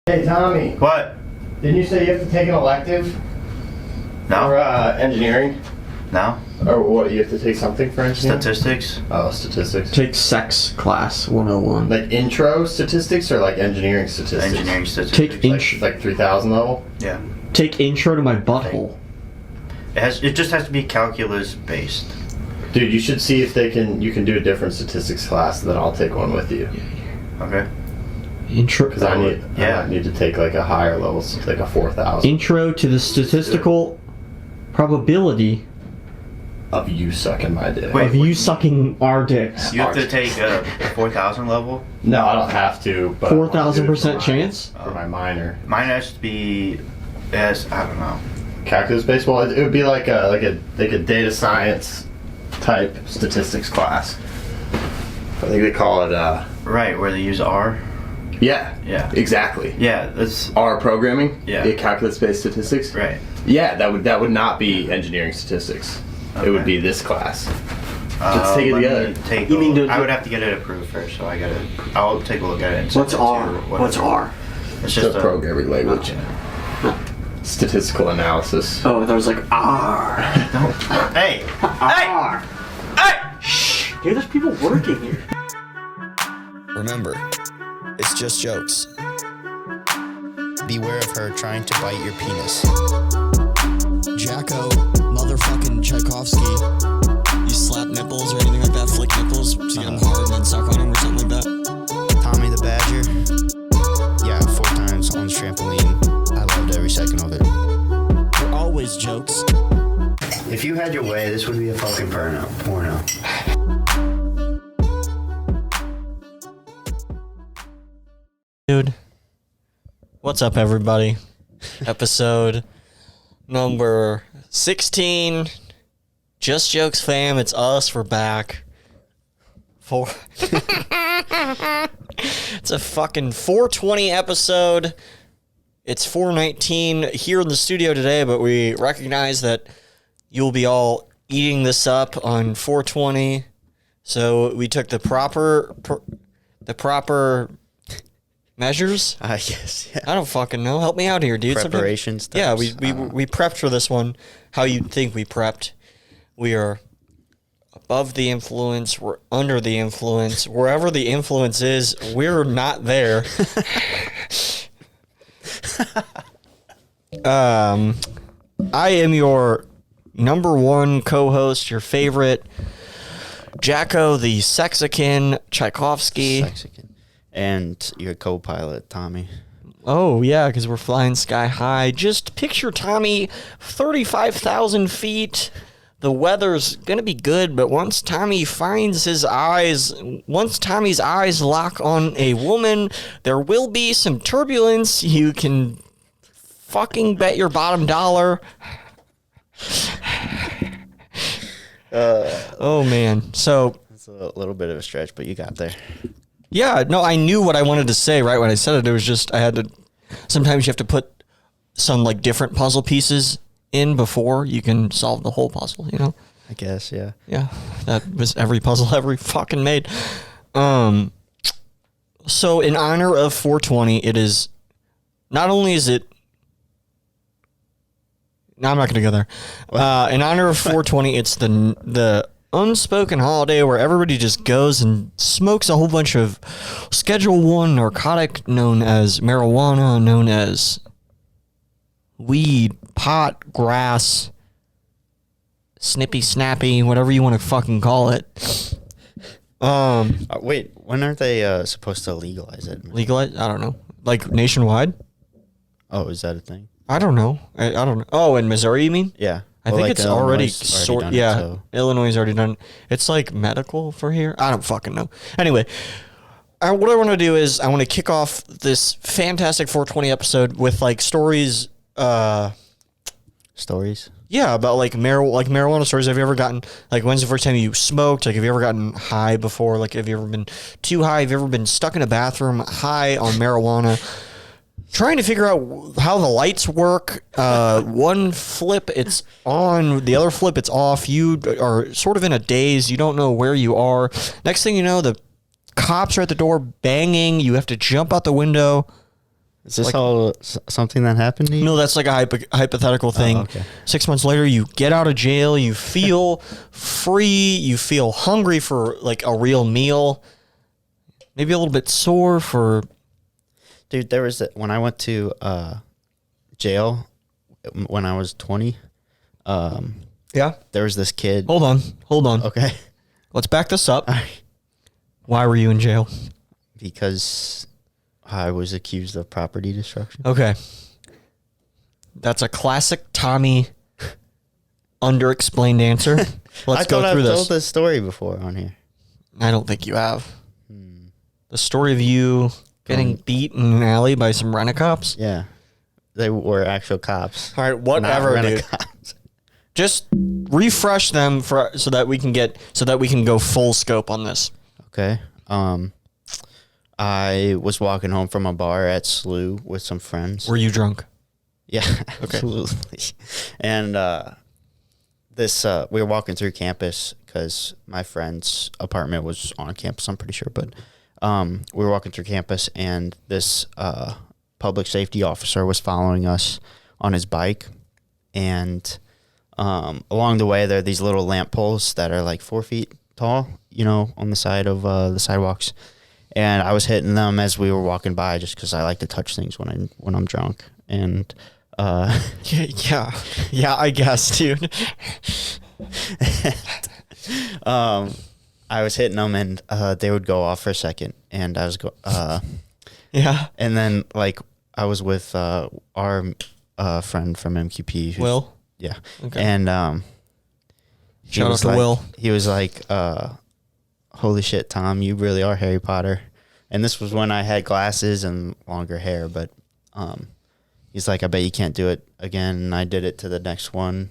Hey, Tommy. What? Didn't you say you have to take an elective? No. For engineering? No. Or what, you have to take something for engineering? Statistics. Oh, statistics. Take sex class 101. Like intro statistics or like engineering statistics? Engineering statistics. Take like 3000 level? Yeah. Take intro to my butthole. It just has to be calculus based. Dude, you should see if you can do a different statistics class, then I'll take one with you. Okay. Intro. Because I need to take like a higher level, like a 4000. Intro to the statistical probability of you sucking my dick. of you sucking our dicks. You have to take a 4000 level? No, I don't have to. But 4,000% chance? For my minor. Mine has to be, I don't know. Calculus based? Well, it would be like a data science type statistics class. I think they call it Right, where they use R? Yeah. Yeah. Exactly. Yeah, that's... R programming? Yeah. Calculus based statistics? Right. Yeah, that would not be engineering statistics. Okay. It would be this class. Let's take it together. I would have to get it approved first, so I'll take a look at it. What's R? What's R? It's just a programming language. Statistical analysis. Oh, there was like R. Hey! R. Hey! Shh. Dude, there's people working here. Remember, it's just jokes. Beware of her trying to bite your penis. Jacko, motherfucking Tchaikovsky. You slap nipples or anything like that? Flick nipples to get them hard and then suck on them or something like that? Tommy the Badger. Yeah, 4 times on the trampoline. I loved every second of it. They're always jokes. If you had your way, this would be a fucking porno. Dude, what's up, everybody? Episode number 16. Just Jokes fam, it's us. We're back. It's a fucking 420 episode. It's 419 here in the studio today, but we recognize that you'll be all eating this up on 420. So we took the proper measures? Yes, yeah. I don't fucking know. Help me out here, dude. Preparation steps. Yeah, we prepped for this one. How you'd think we prepped. We are above the influence. We're under the influence. Wherever the influence is, we're not there. I am your number one co-host, your favorite, Jacko, the Sexican Tchaikovsky. Sexican. And your co-pilot, Tommy. Oh, yeah, because we're flying sky high. Just picture Tommy 35,000 feet. The weather's going to be good, but once Tommy's eyes lock on a woman, there will be some turbulence. You can fucking bet your bottom dollar. Oh, man. So... It's a little bit of a stretch, but you got there. Yeah, no, I knew what I wanted to say right when I said it. It was just, sometimes you have to put some, like, different puzzle pieces in before you can solve the whole puzzle, you know? I guess, yeah. Yeah, that was every puzzle ever fucking made. So in honor of 420, it is, not only is it, no, I'm not going to go there. In honor of 420, it's the unspoken holiday where everybody just goes and smokes a whole bunch of Schedule 1 narcotic known as marijuana, known as weed, pot, grass, snippy snappy, whatever you want to fucking call it. Wait, when aren't they supposed to legalize it? Legalize? I don't know. Like nationwide? Oh, is that a thing? I don't know. I don't know. Oh, in Missouri, you mean? Yeah. I think it's already done yeah, it, so. Illinois has already done it. It's like medical for here. I don't fucking know. Anyway, what I want to do is I want to kick off this fantastic 420 episode with like stories. Stories? Yeah, about like marijuana stories. Have you ever gotten, like, when's the first time you smoked? Like, have you ever gotten high before? Like, have you ever been too high? Have you ever been stuck in a bathroom high on marijuana? Trying to figure out how the lights work. One flip, it's on. The other flip, it's off. You are sort of in a daze. You don't know where you are. Next thing you know, the cops are at the door banging. You have to jump out the window. Is this Like- all something that happened to you? No, that's like a hypothetical thing. okay. 6 months later, you get out of jail, you feel free, you feel hungry for like a real meal, maybe a little bit sore for. Dude, there was when I went to jail when I was 20. Yeah. There was this kid. Hold on. Okay. Let's back this up. Why were you in jail? Because I was accused of property destruction. Okay. That's a classic Tommy underexplained answer. Let's go through I've this. told this story before on here. I don't think you have. The story of you getting beat in an alley by some rent-a-cops? Yeah. They were actual cops. All right, whatever, not dude. rent-a-cops. Just refresh them so that we can go full scope on this. Okay. I was walking home from a bar at SLU with some friends. Were you drunk? Yeah, absolutely. And we were walking through campus because my friend's apartment was on campus, I'm pretty sure. But we were walking through campus, and this public safety officer was following us on his bike. And along the way, there are these little lamp poles that are like 4 feet tall, on the side of the sidewalks. And I was hitting them as we were walking by, just because I like to touch things when I'm drunk. And Yeah, I guess, dude. I was hitting them, and they would go off for a second, and I was Yeah. and then like I was with our friend from MQP, who's, Will? yeah, Okay. and he Shout out was to like- Will. He was like, "Holy shit, Tom, you really are Harry Potter." And this was when I had glasses and longer hair, but he's like, "I bet you can't do it again." And I did it to the next one,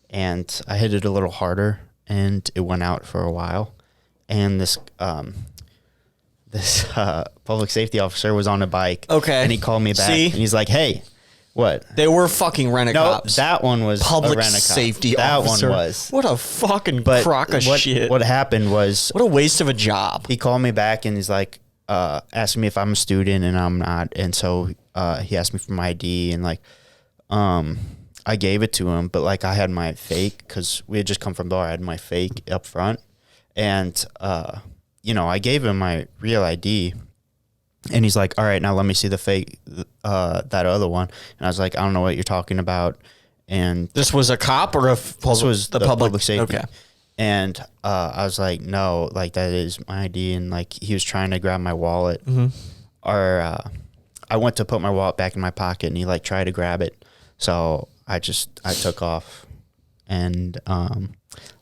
and I hit it a little harder, and it went out for a while. And this public safety officer was on a bike. Okay. And he called me back, See? and he's like, "Hey, what?" They were fucking No, rent-a-cops. that one was Public a rent-a-cop. safety that officer. one was. What a fucking But crock of shit. What happened was What a waste of a job. he called me back, and he's like, asking me if I'm a student, and I'm not. And so he asked me for my ID, and like, I gave it to him, but like I had my fake, because we had just come from the bar. I had my fake up front, and I gave him my real ID, and he's like, "All right, now let me see the fake, that other one." And I was like, "I don't know what you're talking about." And This was a cop or this was the the public public safety. Okay. And I was like, "No, like that is my ID." And like he was trying to grab my wallet, or I went to put my wallet back in my pocket, and he like tried to grab it. So I took off, and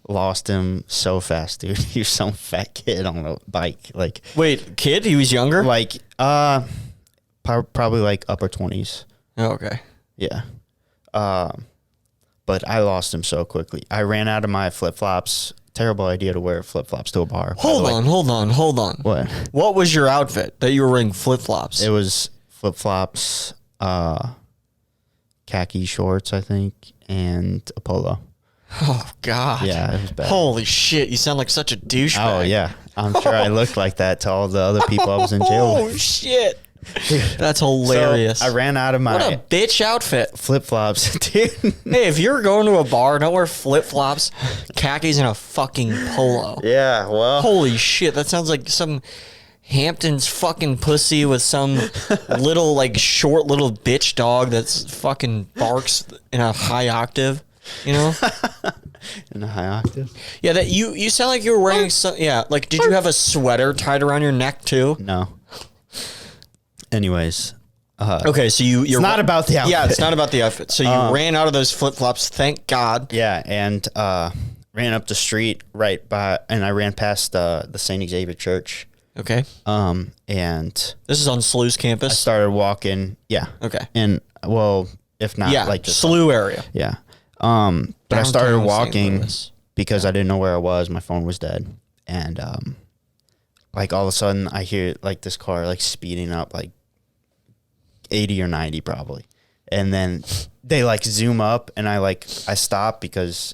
lost him so fast, dude. He was some fat kid on a bike, like Wait, kid? He was younger? probably like upper 20s. Oh, okay. Yeah. But I lost him so quickly. I ran out of my flip-flops. Terrible idea to wear flip-flops to a bar. by the way. Hold on. What? What was your outfit that you were wearing flip-flops? It was flip-flops, khaki shorts, I think, and a polo. Oh, God. Yeah, it was bad. Holy shit, you sound like such a douchebag. Oh, yeah. I'm sure I looked like that to all the other people I was in jail Oh, with. shit. That's hilarious. So I ran out of What my a bitch outfit. flip-flops, dude. Hey, if you're going to a bar, don't wear flip-flops, khakis, and a fucking polo. Yeah, well. Holy shit, that sounds like some Hampton's fucking pussy with some little, like, short little bitch dog that's fucking barks in a high octave, you know? In a high octave? Yeah, that you sound like you were wearing some, yeah, like, did you have a sweater tied around your neck, too? No. Anyways. Okay, so you're It's not about the outfit. Yeah, it's not about the outfit. So you ran out of those flip-flops, thank God. Yeah, and ran up the street right by, and I ran past the St. Xavier Church. Okay. And This is on SLU's I campus? started walking. Yeah. Okay. And well, if not, Yeah, like just SLU area. yeah. But I started Downtown St. walking Louis. because I didn't know where I was. My phone was dead, and like all of a sudden I hear like this car like speeding up like 80 or 90 probably, and then they like zoom up, and I stop because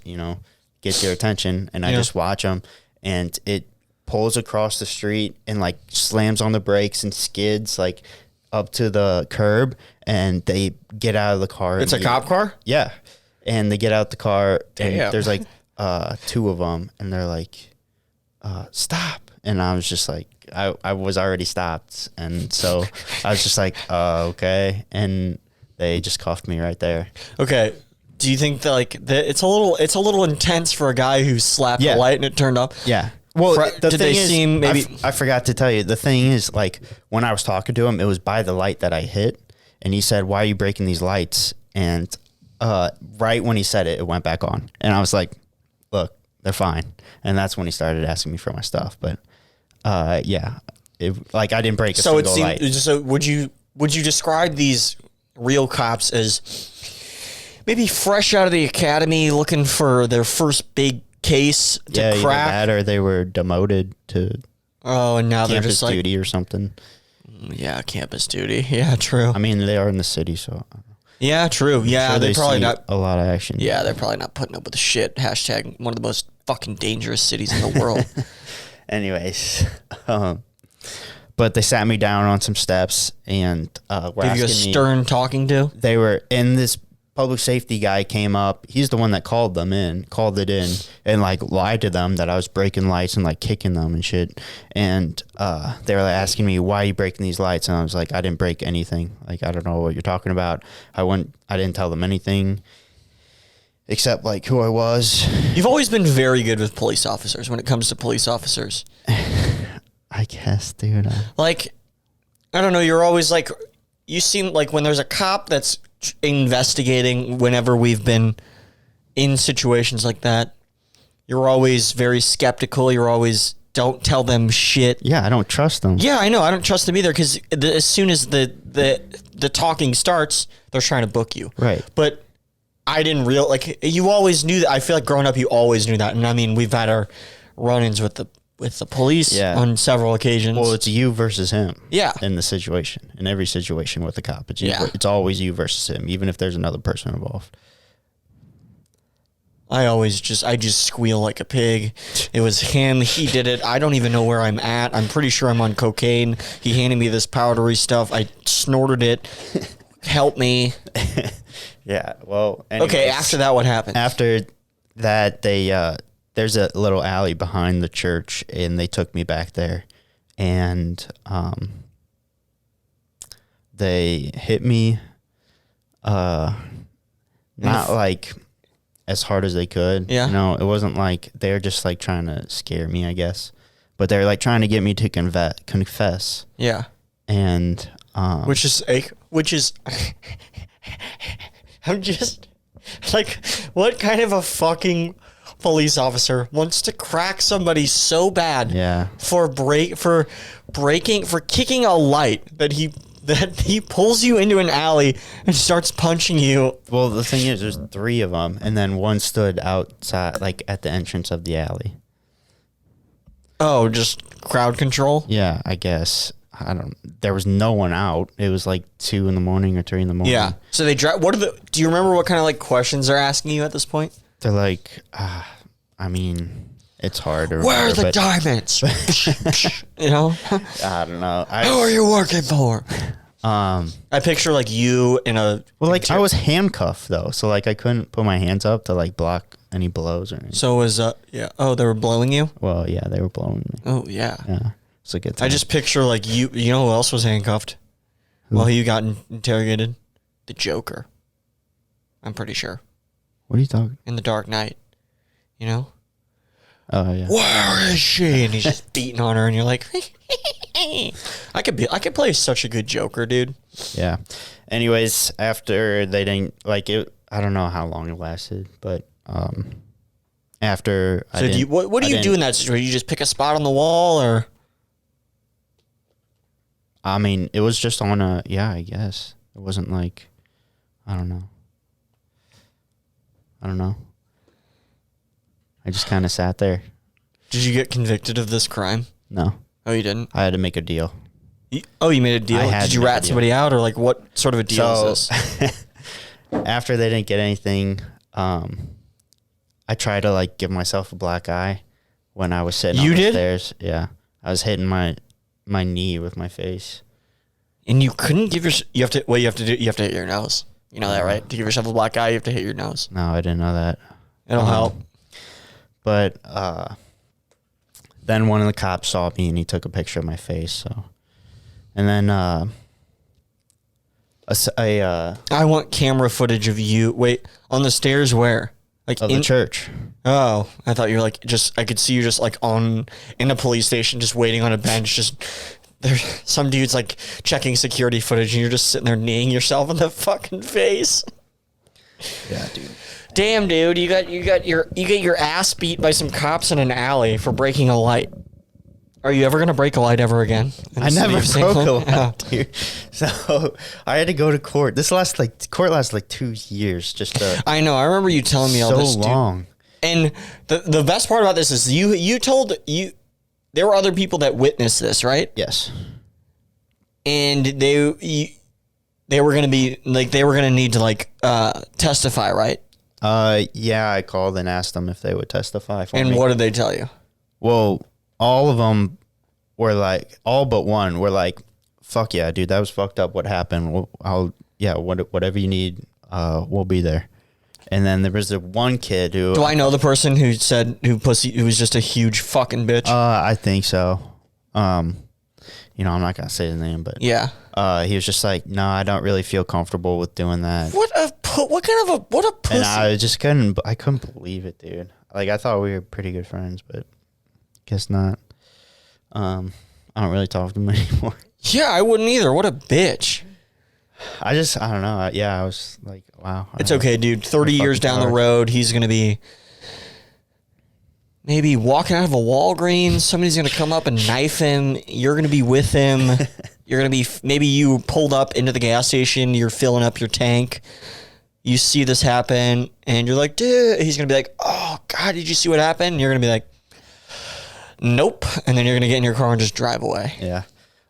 get your attention, and I Yeah. just watch them, and it pulls across the street and like slams on the brakes and skids like up to the curb, and they get out of the car. It's a cop car? Yeah. And they get out the car, and Damn. there's like 2 of them, and they're like, stop. And I was just like, I was already stopped. And so I was just like, okay. And they just cuffed me right there. Okay. Do you think that like it's a little intense for a guy who slapped Yeah. the light and it turned up? Yeah. Well, Did they seem maybe? I forgot to tell you. The thing is, like, when I was talking to him, it was by the light that I hit, and he said, "Why are you breaking these lights?" And right when he said it, it went back on, and I was like, "Look, they're fine." And that's when he started asking me for my stuff. But yeah, like I didn't break a So it single seemed. light. So would you describe these real cops as maybe fresh out of the academy, looking for their first big case to Yeah, either crack? that or they were demoted to Oh, and now they're campus just like, duty or something. yeah, campus duty. Yeah, true. I mean, they are in the city, so Yeah, true. Yeah, sure they're they probably see not. a lot of action. Yeah, they're probably not putting up with the shit. Hashtag one of the most fucking dangerous cities in the world. Anyways, but they sat me down on some steps and were Give you a asking me. stern talking to. They were, and this public safety guy came up. He's the one that called it in, and like lied to them that I was breaking lights and like kicking them and shit. And they were like, asking me, "Why are you breaking these lights?" And I was like, "I didn't break anything. Like, I don't know what you're talking about. I didn't tell them anything." Except like who I was. You've always been very good with police officers when it comes to police officers. I guess, dude. Like, I don't know, you're always like, you seem like when there's a cop that's investigating, whenever we've been in situations like that, you're always very skeptical. You're always, don't tell them shit. Yeah, I don't trust them. Yeah, I know. I don't trust them either because as soon as the talking starts, they're trying to book you. Right. But I didn't you always knew that. I feel like growing up, you always knew that. And I mean, we've had our run-ins with the police on several occasions. Well, it's you versus him. Yeah. In the situation, in every situation with the cop, it's Yeah. It's always you versus him, even if there's another person involved. I just squeal like a pig. It was him. He did it. I don't even know where I'm at. I'm pretty sure I'm on cocaine. He handed me this powdery stuff. I snorted it. Help me. Yeah. Well. Anyways, Okay. After that, what happened? After that, they there's a little alley behind the church, and they took me back there, and they hit me. Not like as hard as they could. Yeah. No, it wasn't like they're just like trying to scare me, I guess. But they're like trying to get me to confess. Yeah. And Which is I'm just like, what kind of a fucking police officer wants to crack somebody so bad yeah. for kicking a light that he pulls you into an alley and starts punching you? Well, the thing is, there's 3 of them, and then one stood outside, like at the entrance of the alley. Oh, just crowd control? Yeah, I guess. There was no one out. It was like 2 in the morning or 3 in the morning. Yeah. So they do you remember what kind of like questions they're asking you at this point? They're like, I mean, it's hard. Where are the diamonds? You know? I don't know. Who are you working for? I picture like you in a... Well, like I was handcuffed though, so like I couldn't put my hands up to like block any blows or anything. So was yeah. Oh, they were blowing you? Well, yeah, they were blowing me. Oh yeah. Yeah, it's a good time. I just picture like you know who else was handcuffed while you got interrogated? The Joker. I'm pretty sure. What are you talking? In The Dark Knight. You know? Oh yeah. Where is she? And he's just beating on her and you're like I could play such a good Joker, dude. Yeah. Anyways, after they didn't like it, I don't know how long it lasted, but after So what do you do in that situation? You just pick a spot on the wall, or? I mean, it was just on I guess. It wasn't like, I don't know. I just kind of sat there. Did you get convicted of this crime? No. Oh, you didn't? I had to make a deal. You made a deal? I had Did to you make a rat deal. somebody out, or like what sort of a deal is this? After they didn't get anything, I tried to like give myself a black eye when I was sitting You on the did? stairs. Yeah. I was hitting my knee with my face. And you couldn't give you have to hit your nose. You know that, right? To give yourself a black eye, you have to hit your nose. No, I didn't know that. It'll help. But then one of the cops saw me and he took a picture of my face. So, and then I want camera footage of you. Wait, on the stairs where? Like of the church. Oh, I thought you were like I could see you just like in a police station, just waiting on a bench. Just there's some dude's like checking security footage, and you're just sitting there kneeing yourself in the fucking face. Yeah, dude. Damn, dude, you got your ass beat by some cops in an alley for breaking a light. Are you ever gonna break a light ever again? I never broke a light, dude. So I had to go to court. Court lasted like 2 years. Just I know. I remember you telling me all this, dude. So long. And the best part about this is you told there were other people that witnessed this, right? Yes. And they were gonna need to testify, right? Yeah, I called and asked them if they would testify for me. And what did they tell you? Well, all of them were like, all but one were like, fuck yeah, dude, that was fucked up. What happened? Whatever you need, we'll be there. And then there was the one kid who... Do I know the person who was just a huge fucking bitch? I think so. I'm not going to say his name, but... Yeah. He was just like, no, I don't really feel comfortable with doing that. What a pussy. And I couldn't believe it, dude. Like, I thought we were pretty good friends, but guess not. I don't really talk to him anymore. Yeah, I wouldn't either. What a bitch. I don't know. I was like, wow. It's okay, dude. 30 years down the road, he's going to be maybe walking out of a Walgreens. Somebody's going to come up and knife him. You're going to be with him. You're going to be, maybe you pulled up into the gas station. You're filling up your tank. You see this happen and you're like, dude, he's going to be like, oh God, did you see what happened? And you're going to be like, nope. And then you're going to get in your car and just drive away. Yeah.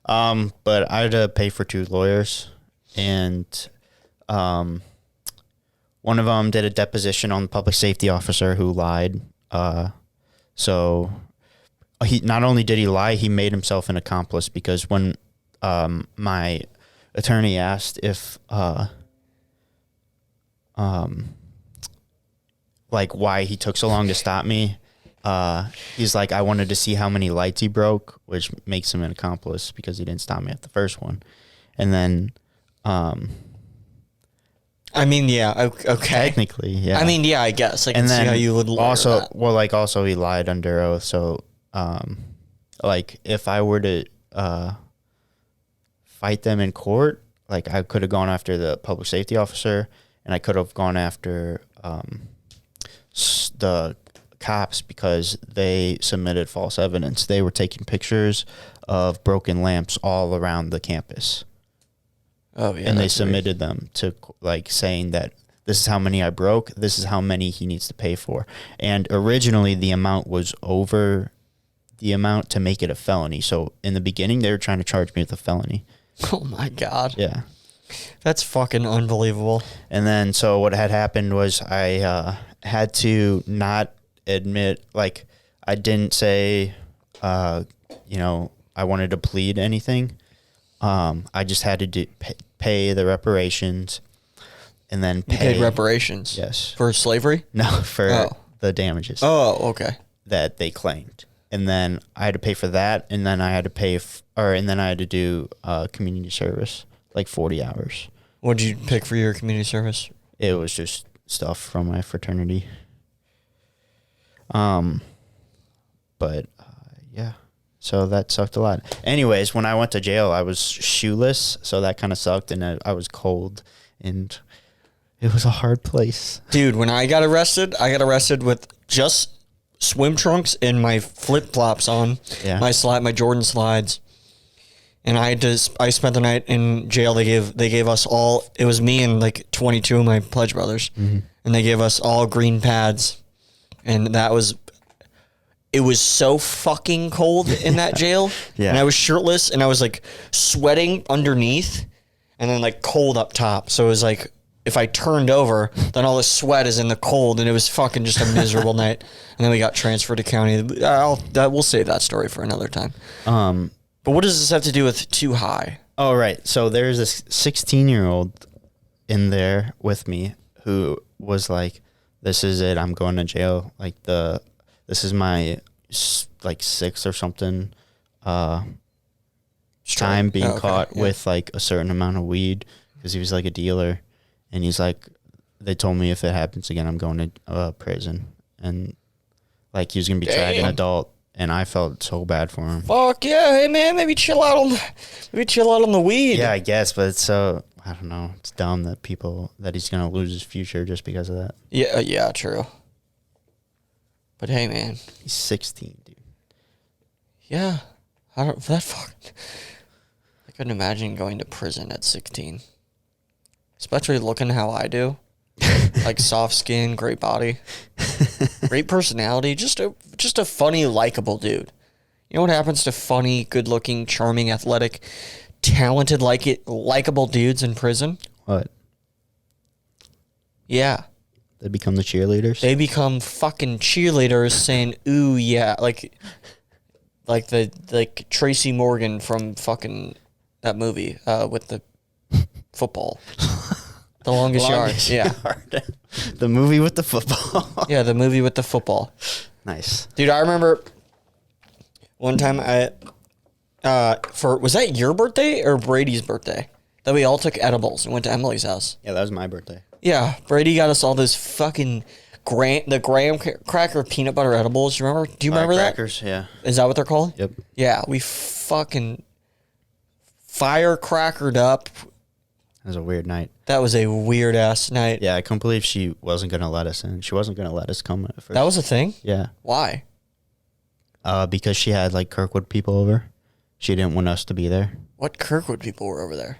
But I had to pay for 2 lawyers, and one of them did a deposition on the public safety officer who lied. So he not only did he lie, he made himself an accomplice, because when my attorney asked if like why he took so long to stop me, he's like, I wanted to see how many lights he broke, which makes him an accomplice because he didn't stop me at the first one. And then I mean, yeah, okay. Technically, yeah. I mean, yeah, I guess. I can see how you would lawyer also that. well, like, also he lied under oath. So like if I were to fight them in court, like I could have gone after the public safety officer, and I could have gone after the cops because they submitted false evidence. They were taking pictures of broken lamps all around the campus. Oh yeah, and they submitted them to, like, saying that this is how many I broke, this is how many he needs to pay for. And originally the amount was over the amount to make it a felony. So in the beginning they were trying to charge me with a felony. Oh my God. Yeah. That's fucking unbelievable. And then so what had happened was I had to not admit, like, I didn't say, I wanted to plead anything. I just had to pay the reparations, and then You paid reparations? Yes. For slavery? No, for the damages. Oh, okay. That they claimed. And then I had to pay for that, and then I had to do community service, like 40 hours. What did you pick for your community service? It was just stuff from my fraternity. But yeah. So that sucked a lot. Anyways, when I went to jail, I was shoeless, so that kind of sucked, and I was cold, and it was a hard place. Dude, when I got arrested with just swim trunks and my flip-flops on, my Jordan slides, and I spent the night in jail. They gave us all, it was me and like 22 of my pledge brothers, and they gave us all green pads, and it was so fucking cold in that jail. Yeah. And I was shirtless and I was like sweating underneath and then like cold up top. So it was like if I turned over, then all the sweat is in the cold, and it was fucking just a miserable night. And then we got transferred to county. We'll save that story for another time. But what does this have to do with too high? Oh, right. So there's this 16-year-old in there with me who was like, "This is it. I'm going to jail. Like this is my like sixth or something time being caught with like a certain amount of weed because he was like a dealer, and he's like, they told me if it happens again, I'm going to prison, and like he was gonna be tried an adult." And I felt so bad for him. Fuck yeah, hey man, maybe chill out on the weed. Yeah, I guess, but it's so, I don't know. It's dumb that he's gonna lose his future just because of that. Yeah, true. But hey, man, He's 16, dude. yeah, I couldn't imagine going to prison at 16, especially looking how I do, like soft skin, great body, great personality, just a funny, likable dude. You know what happens to funny, good-looking, charming, athletic, talented, likable dudes in prison? What? Yeah. They become the cheerleaders? They become fucking cheerleaders saying, ooh, yeah. Like Tracy Morgan from fucking that movie with the football. The Longest Yard. Yeah. The movie with the football. Yeah, the movie with the football. Nice. Dude, I remember one time was that your birthday or Brady's birthday? That we all took edibles and went to Emily's house. Yeah, that was my birthday. Yeah, Brady got us all those fucking graham cracker peanut butter edibles. You remember? Do you remember Crackers, yeah. that? Is that what they're called? Yep. Yeah, we fucking firecrackered up. It was a weird night. That was a weird ass night. Yeah, I couldn't believe she wasn't going to let us in. She wasn't going to let us come at first. That was a thing? Yeah. Why? Because she had like Kirkwood people over. She didn't want us to be there. What Kirkwood people were over there?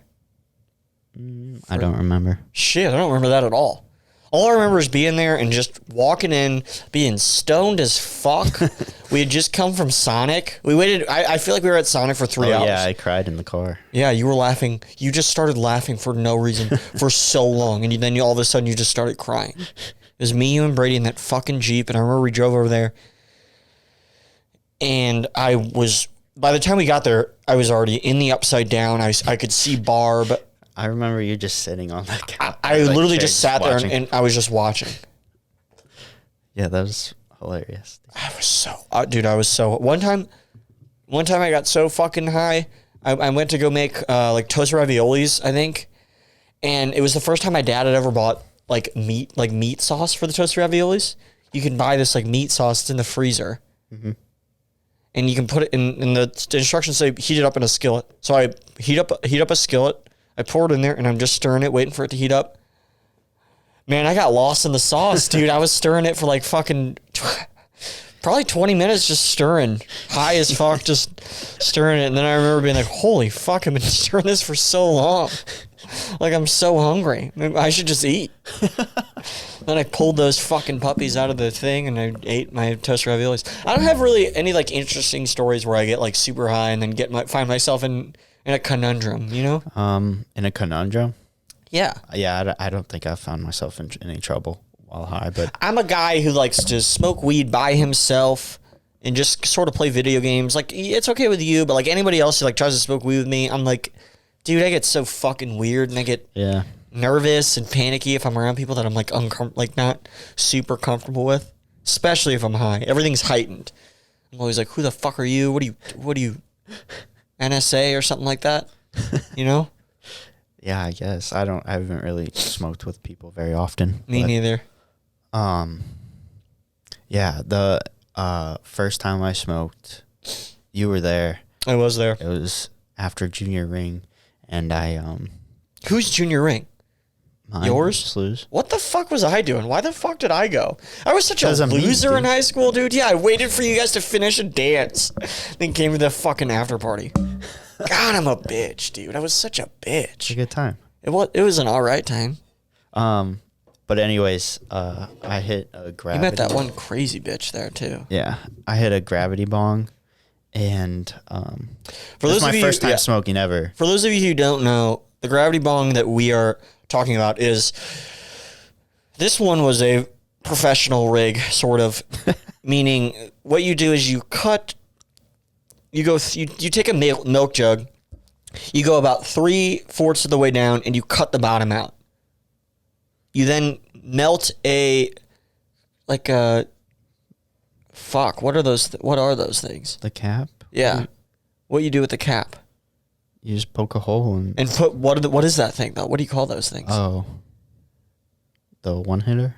I don't remember. Shit, I don't remember that at all. All I remember is being there and just walking in, being stoned as fuck. We had just come from Sonic. We waited. I feel like we were at Sonic for 3 hours. Yeah, I cried in the car. Yeah, you were laughing. You just started laughing for no reason for so long. And then all of a sudden you just started crying. It was me, you, and Brady in that fucking Jeep. And I remember we drove over there. And by the time we got there, I was already in the upside down. I could see Barb. I remember you just sitting on that couch. I literally just sat there and I was just watching. Yeah, that was hilarious. I was so one time I got so fucking high. I went to go make toasted raviolis, I think, and it was the first time my dad had ever bought meat sauce for the toasted raviolis. You can buy this meat sauce. It's in the freezer, and you can put it in the instructions say heat it up in a skillet. So I heat up a skillet. I pour it in there, and I'm just stirring it, waiting for it to heat up. Man, I got lost in the sauce, dude. I was stirring it for fucking probably 20 minutes just stirring. High as fuck, just stirring it. And then I remember being like, holy fuck, I've been stirring this for so long. I'm so hungry. Maybe I should just eat. Then I pulled those fucking puppies out of the thing, and I ate my toasted raviolis. I don't have really any interesting stories where I get super high and then find myself in a conundrum, you know? In a conundrum? Yeah. Yeah, I don't think I found myself in any trouble while high, but I'm a guy who likes to smoke weed by himself and just sort of play video games. It's okay with you, but anybody else who tries to smoke weed with me, I'm like, dude, I get so fucking weird and I get nervous and panicky if I'm around people that I'm not super comfortable with, especially if I'm high. Everything's heightened. I'm always like, who the fuck are you? What do you NSA or something like that? You know? yeah, I guess. I haven't really smoked with people very often. Me neither. Yeah, the first time I smoked, you were there. I was there. It was after junior ring, and I Who's junior ring? mine, Yours? Slews. What the fuck was I doing? Why the fuck did I go? I was such a Because of me, loser in dude. high school, dude. Yeah, I waited for you guys to finish a dance, then came to the fucking after party. God, I'm a bitch, dude. I was such a bitch. It's a good time. It was an all right time. But anyways, I hit a gravity. You met that one crazy bitch there too. Yeah, I hit a gravity bong, and For this those is my of you, first time yeah. smoking ever. For those of you who don't know, the gravity bong that we are talking about this one was a professional rig, sort of, meaning what you do is you take a milk jug, You go about 3/4 of the way down and you cut the bottom out. You then melt what are those things? The cap. Yeah. What you do with the cap? You just poke a hole and put what is that thing though? What do you call those things? oh, the one hitter.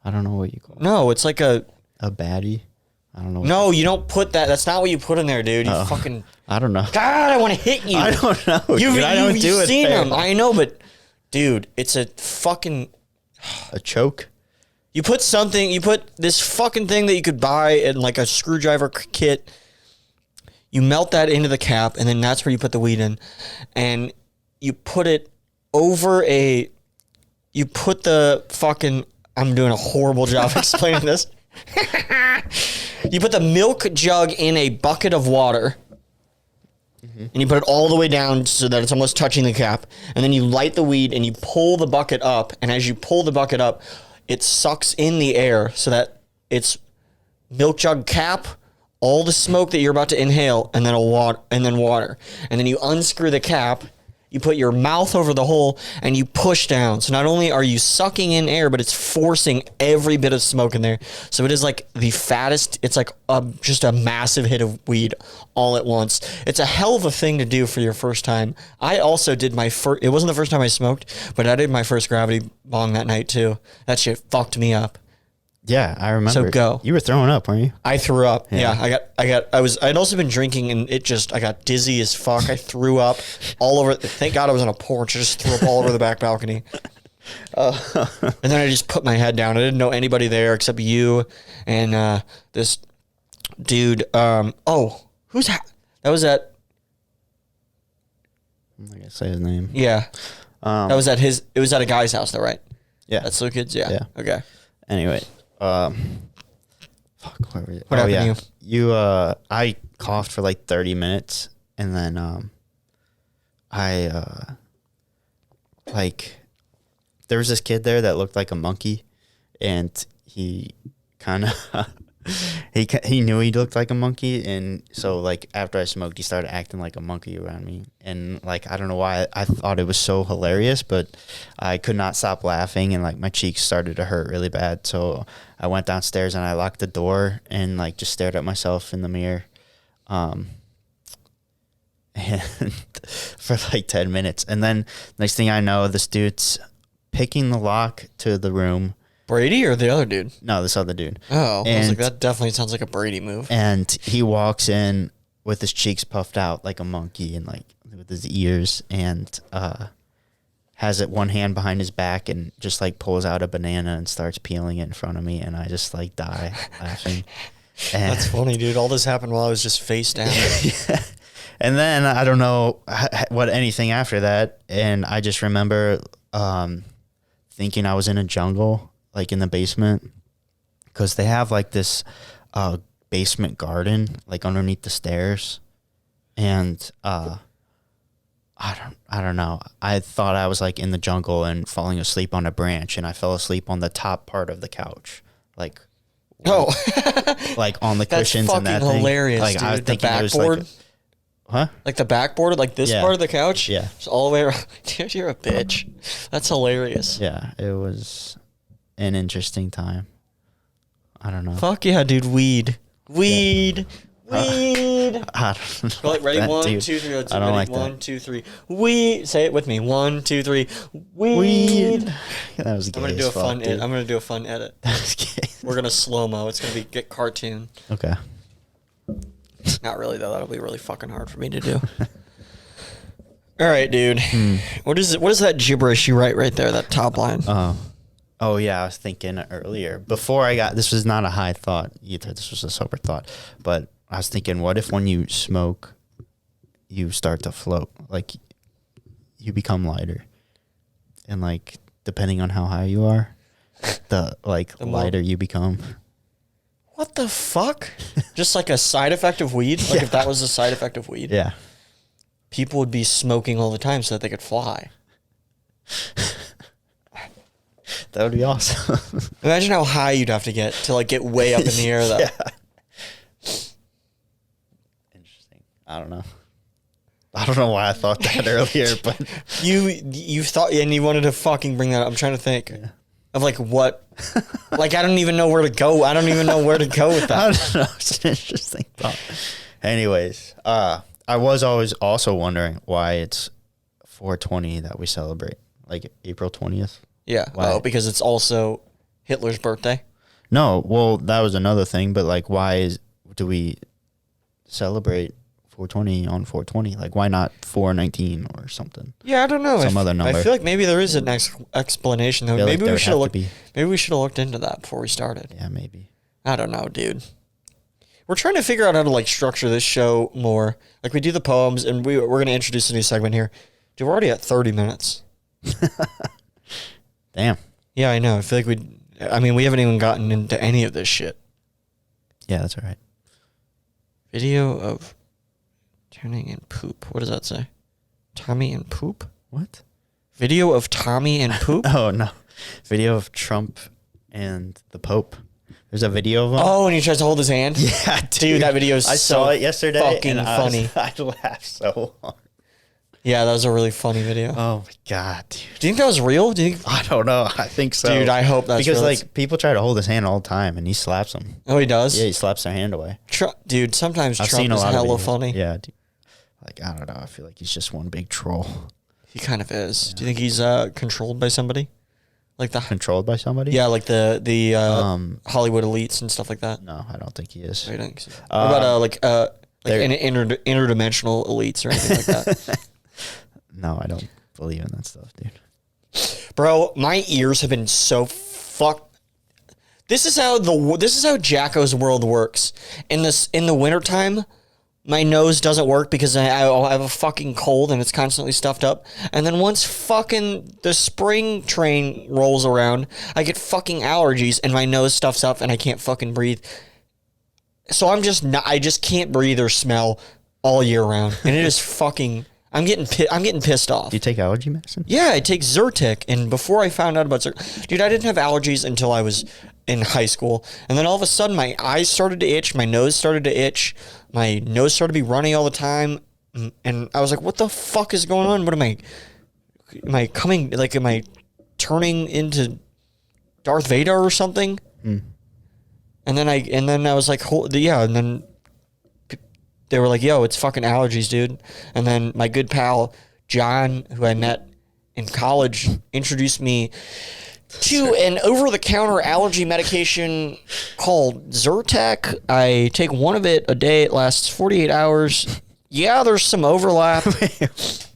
I don't know what you call it. No, it's like a baddie. I don't know. No, you don't put that. That's not what you put in there, dude. You fucking. I don't know. God, I want to hit you. I don't know. You've it seen there. them. I know, but dude, it's a fucking. A choke. You put this fucking thing that you could buy in like a screwdriver kit. You melt that into the cap, and then that's where you put the weed in, and you put it over a. You put the fucking. I'm doing a horrible job explaining this. You put the milk jug in a bucket of water, and you put it all the way down so that it's almost touching the cap, and then you light the weed and you pull the bucket up, and as you pull the bucket up, it sucks in the air so that it's milk jug cap, all the smoke that you're about to inhale, and then water, and then you unscrew the cap. You put your mouth over the hole and you push down. So not only are you sucking in air, but it's forcing every bit of smoke in there. So it is like the fattest. It's like just a massive hit of weed all at once. It's a hell of a thing to do for your first time. I also did my first. It wasn't the first time I smoked, but I did my first gravity bong that night too. That shit fucked me up. Yeah, I remember. So go. You were throwing up, weren't you? I threw up. Yeah, I'd also been drinking and I got dizzy as fuck. I threw up all over. Thank God I was on a porch. I just threw up all over the back balcony. And then I just put my head down. I didn't know anybody there except you and this dude. Who's that? That was at. I'm not gonna say his name. Yeah. That was at his. It was at a guy's house, though, right? Yeah. That's Slow Kids. Yeah. Yeah. Okay. Anyway, fuck. Where were you? What happened to you? I coughed for like 30 minutes, and then there was this kid there that looked like a monkey, and he kind of he knew he looked like a monkey, and so like after I smoked, he started acting like a monkey around me, and like I don't know why I thought it was so hilarious, but I could not stop laughing, and like my cheeks started to hurt really bad. So I went downstairs and I locked the door and like just stared at myself in the mirror, and for like 10 minutes, and then next thing I know, this dude's picking the lock to the room. Brady or the other dude? No, this other dude. Oh, I was And- like, that definitely sounds like a Brady move. And he walks in with his cheeks puffed out like a monkey and like with his ears, and has it one hand behind his back and just like pulls out a banana and starts peeling it in front of me, and I just like die laughing. And, That's funny, dude. All this happened while I was just face down. yeah. And then I don't know what anything after that, and I just remember thinking I was in a jungle, like in the basement, because they have like this basement garden like underneath the stairs, and I don't know. I thought I was like in the jungle and falling asleep on a branch, and I fell asleep on the top part of the couch, like like on the That's cushions and that fucking thing. hilarious, Like I was dude. The thinking it was backboard? like, huh? Like the backboard, like this Yeah. part of the couch? Yeah. Just all the way around. Dude, you're a bitch. That's hilarious. Yeah, it was an interesting time. I don't know. Fuck yeah, dude. Weed. Weed. Weed. I don't Go know like, ready? that, 1, dude. 2, 3. Let's I don't ready? like 1, that. 2, 3. Weed. Say it with me. 1, 2, 3. Weed. Weed. That was gay I'm gonna as do a fuck, fun. dude. I'm gonna do a fun edit. That was gay. We're gonna slow mo. It's gonna get cartoon. Okay. Not really though. That'll be really fucking hard for me to do. All right, dude. What is it? What is that gibberish you write right there? That top line. Oh yeah, I was thinking earlier. Before I got this was not a high thought either. This was a sober thought. But I was thinking, what if when you smoke, you start to float? Like you become lighter, and like depending on how high you are, the more- lighter you become. What the fuck? Just like a side effect of weed? Like if that was a side effect of weed? Yeah. People would be smoking all the time so that they could fly. That would be awesome. Imagine how high you'd have to get to like get way up in the air though. Yeah. Interesting. I don't know. I don't know why I thought that earlier, but You thought, and you wanted to fucking bring that up. I'm trying to think of like what, like I don't even know where to go. I don't even know where to go with I that. don't know. It's an interesting thought. Anyways, I was always also wondering why it's 420 that we celebrate, like April 20th. Yeah. Why? Oh, because it's also Hitler's birthday. No, well, that was another thing, but like, do we celebrate 420 on 420? Like, why not 419 or something? Yeah, I don't know. Some other I number. feel like maybe there is an explanation though. Feel like Maybe there we would should have have to looked. be. Maybe we should have looked into that before we started. Yeah, maybe. I don't know, dude. We're trying to figure out how to like structure this show more. Like we do the poems, and we're going to introduce a new segment here. Dude, we're already at 30 minutes. Damn. Yeah, I know. I feel like we haven't even gotten into any of this shit. Yeah, that's all right. Video of turning in poop. What does that say? Tommy and poop? What? Video of Tommy and poop? Oh, no. Video of Trump and the Pope. There's a video of him. Oh, and he tries to hold his hand? Yeah, Dude, that video is I so saw it yesterday. fucking and funny. I laughed so hard. Yeah, that was a really funny video. Oh, my God, dude. Do you think that was real? Do you think... I don't know. I think so. Dude, I hope that's because real. like people try to hold his hand all the time, and he slaps them. Oh, he does? Yeah, he slaps their hand away. Dude, sometimes I've Trump seen a is lot hella of videos. funny. Yeah, dude. Like I don't know. I feel like he's just one big troll, He kind of is. Do you think he's controlled by somebody? Like the... controlled by somebody. Yeah, like the Hollywood elites and stuff like that. No, I don't think he is. I think so. What about like interdimensional elites or anything like that? No, I don't believe in that stuff, dude. Bro, my ears have been so fucked. This is how Jacko's world works. In the wintertime, my nose doesn't work because I have a fucking cold and it's constantly stuffed up. And then once fucking the spring train rolls around, I get fucking allergies and my nose stuffs up and I can't fucking breathe. So I just can't breathe or smell all year round. And it is fucking... I'm getting pissed off. Do you take allergy medicine? Yeah, I take Zyrtec, and before I found out about Zyrtec, dude, I didn't have allergies until I was in high school, and then all of a sudden my eyes started to itch, my nose started to itch, my nose started to be runny all the time, and I was like, what the fuck is going on? What am I turning into Darth Vader or something? And then I was like, yeah, and then they were like, yo, it's fucking allergies, dude. And then my good pal, John, who I met in college, introduced me to an over-the-counter allergy medication called Zyrtec. I take one of it a day. It lasts 48 hours. Yeah, there's some overlap. Is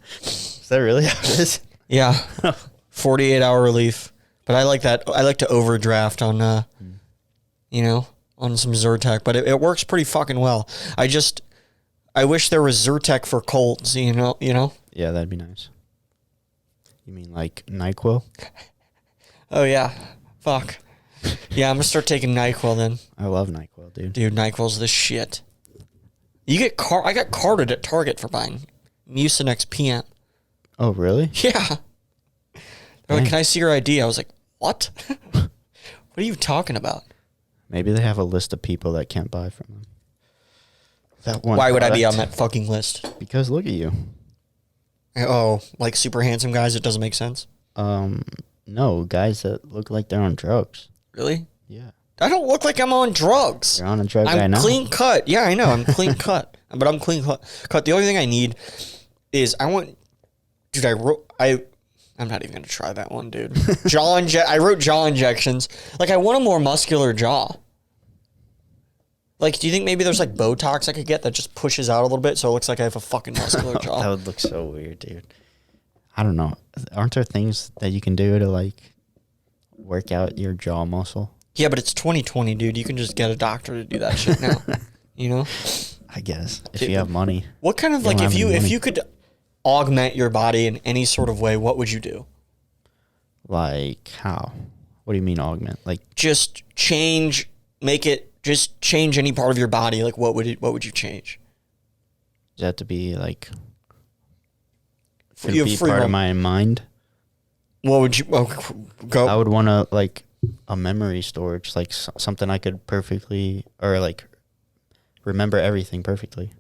that really how it is? Yeah, 48-hour relief. But I like that. I like to overdraft on, on some Zyrtec. But it works pretty fucking well. I wish there was Zyrtec for colds, you know? Yeah, that'd be nice. You mean like NyQuil? Oh, yeah. Fuck. Yeah, I'm going to start taking NyQuil then. I love NyQuil, dude. Dude, NyQuil's the shit. I got carded at Target for buying Mucinex PM. Oh, really? Yeah. They're like, can I see your ID? I was like, what? What are you talking about? Maybe they have a list of people that can't buy from them. That one. Why would I be on product. that fucking list? Because look at you. Oh, like super handsome guys? It doesn't make sense? No, guys that look like they're on drugs. Really? Yeah. I don't look like I'm on drugs. You're on a drug guy I'm now. clean cut. Yeah, I know. I'm clean cut. But I'm clean cut. The only thing I need is I'm not even going to try that one, dude. I wrote jaw injections. Like, I want a more muscular jaw. Like, do you think maybe there's like Botox I could get that just pushes out a little bit so it looks like I have a fucking muscular jaw? That would look so weird, dude. I don't know. Aren't there things that you can do to like work out your jaw muscle? Yeah, but it's 2020, dude. You can just get a doctor to do that shit now. You know? I guess if you have money. What kind of You don't like have any if money. you could augment your body in any sort of way, what would you do? Like how? What do you mean augment? Like Just change any part of your body. Like what would you change? does that have to be like? You Could have it be free part of roam. my mind? What would you go? I would want to like a memory storage, like something I could perfectly or like remember everything perfectly.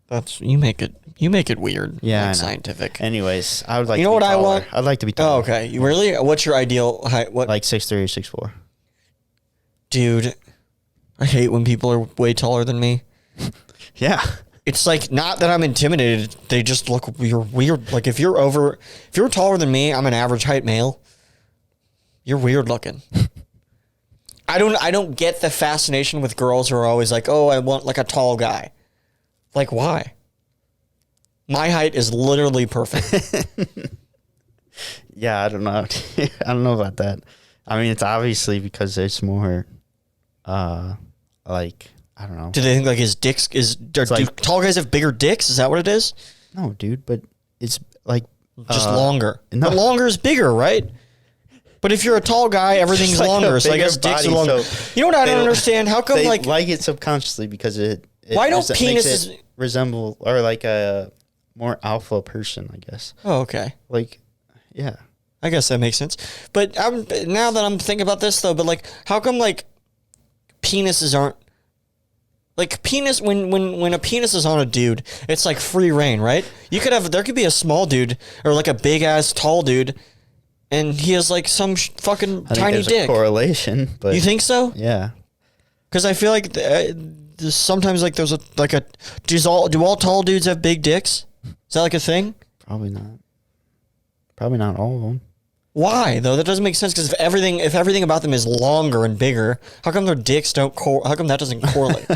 That's you make it weird. Yeah, I know. scientific. Anyways, I would like. You to know be what I taller. want? I'd like to be Oh, taller. okay. You really? What's your ideal height? What, Like 6'3" or 6'4". dude? I hate when people are way taller than me. Yeah. It's like not that I'm intimidated. They just look weird. Like if you're taller than me, I'm an average height male. You're weird looking. I don't get the fascination with girls who are always like, oh, I want like a tall guy. Like why? My height is literally perfect. Yeah, I don't know. I don't know about that. I mean, it's obviously because there's more, like, I don't know. Do they think like his dicks do like- tall guys have bigger dicks? Is that what it is? No, dude, but it's like Just longer. no. But longer is bigger, right? But if you're a tall guy, everything's like a longer. So I guess bigger dicks are body, longer. so You know what I don't they- understand? How come they like like it subconsciously because it Why don't makes penises- it resemble or like a more alpha person, I guess. oh, okay. Like, yeah. I guess that makes sense. But now that I'm thinking about this though, but like how come like penises aren't like penis when a penis is on a dude, it's like free reign, right? There could be a small dude or like a big ass tall dude and he has like some fucking I think tiny there's dick. a correlation, but You think so? yeah. Because I feel like there's sometimes like there's do all tall dudes have big dicks? Is that like a thing? Probably not. Probably not all of them. Why though? That doesn't make sense. Because if everything about them is longer and bigger, how come their dicks don't? How come that doesn't correlate?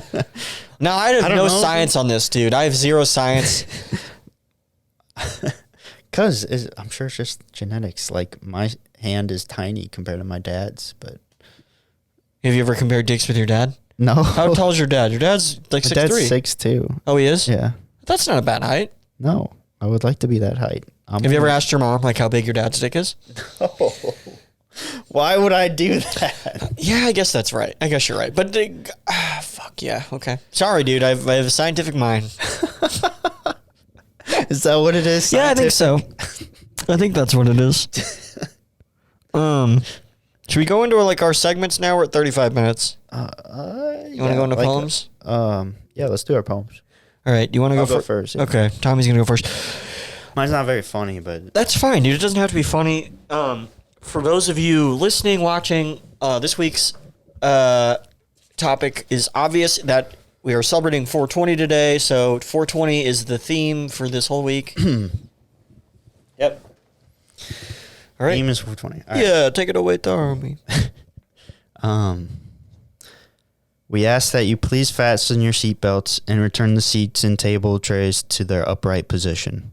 Now I have don't no know. science on this, dude. I have zero science. Because I'm sure it's just genetics. Like, my hand is tiny compared to my dad's, but... Have you ever compared dicks with your dad? No. How tall is your dad? Your dad's like My 6'3". dad's 6'2". Oh, he is. Yeah. That's not a bad height. No. I would like to be that height. Have you ever asked your mom like how big your dad's dick is? Why would I do that? Yeah, I guess that's right. I guess you're right. But fuck yeah. Okay. Sorry, dude. I have a scientific mind. Is that what it is? Yeah, I think so. I think that's what it is. Should we go into like our segments now? We're at 35 minutes. You want to go into poems? Yeah, let's do our poems. All right. You want to I'll go go first, yeah. Okay. Tommy's gonna go first. Mine's not very funny, but That's fine, dude. It doesn't have to be funny. For those of you listening, watching, this week's topic is obvious that we are celebrating 420 today. So 420 is the theme for this whole week. Yep. All right. theme is 420. All right. Yeah, take it away, Tommy. We ask that you please fasten your seatbelts and return the seats and table trays to their upright position.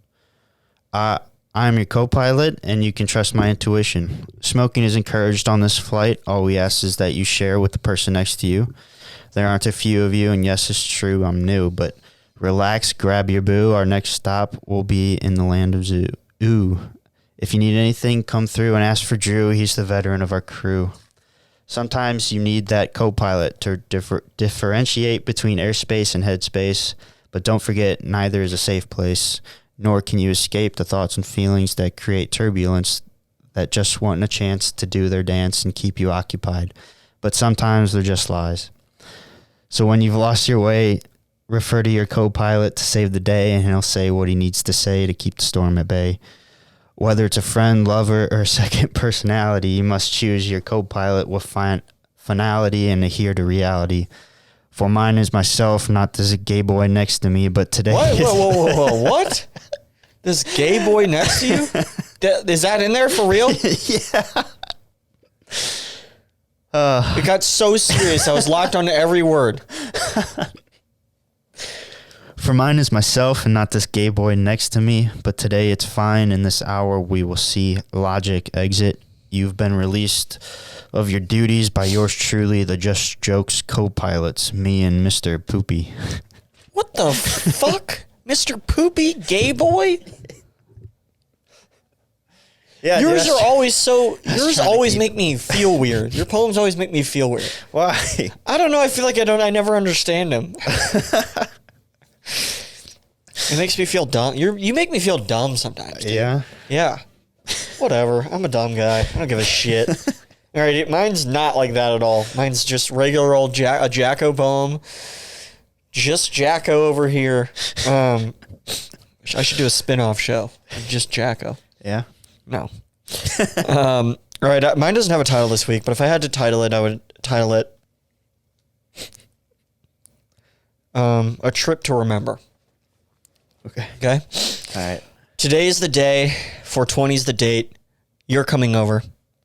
I am your co-pilot, and you can trust my intuition. Smoking is encouraged on this flight. All we ask is that you share with the person next to you. There aren't a few of you, and yes, it's true, I'm new, but relax, grab your boo. Our next stop will be in the land of zoo. Ooh. If you need anything, come through and ask for Drew. He's the veteran of our crew. Sometimes you need that co-pilot to differentiate between airspace and headspace, but don't forget, neither is a safe place, nor can you escape the thoughts and feelings that create turbulence that just want a chance to do their dance and keep you occupied. But sometimes they're just lies. So when you've lost your way, refer to your co-pilot to save the day, and he'll say what he needs to say to keep the storm at bay. Whether it's a friend, lover, or a second personality, you must choose your co-pilot with finality and adhere to reality. For mine is myself, not this gay boy next to me, but today... What? Whoa. What? This gay boy next to you? Is that in there for real? Yeah. It got so serious. I was locked on every word. For mine is myself and not this gay boy next to me, but today it's fine. In this hour we will see logic exit. You've been released of your duties by yours truly, the Just Jokes co-pilots, me and Mr. Poopy. What the fuck? Mr. Poopy Gay Boy? Yeah, Yours are always so... Yours trying to always keep- make me feel weird. Your poems always make me feel weird. Why? I don't know. I feel like I never understand them. It makes me feel dumb. You make me feel dumb sometimes. Dude. Yeah. Yeah. Whatever. I'm a dumb guy. I don't give a shit. All right, mine's not like that at all. Mine's just regular old a Jacko poem. Just Jacko over here. I should do a spin-off show. Just Jacko. Yeah. No. All right. Mine doesn't have a title this week, but if I had to title it, I would title it A Trip to Remember. Okay. Okay? All right. Today is the day. 420 is the date. You're coming over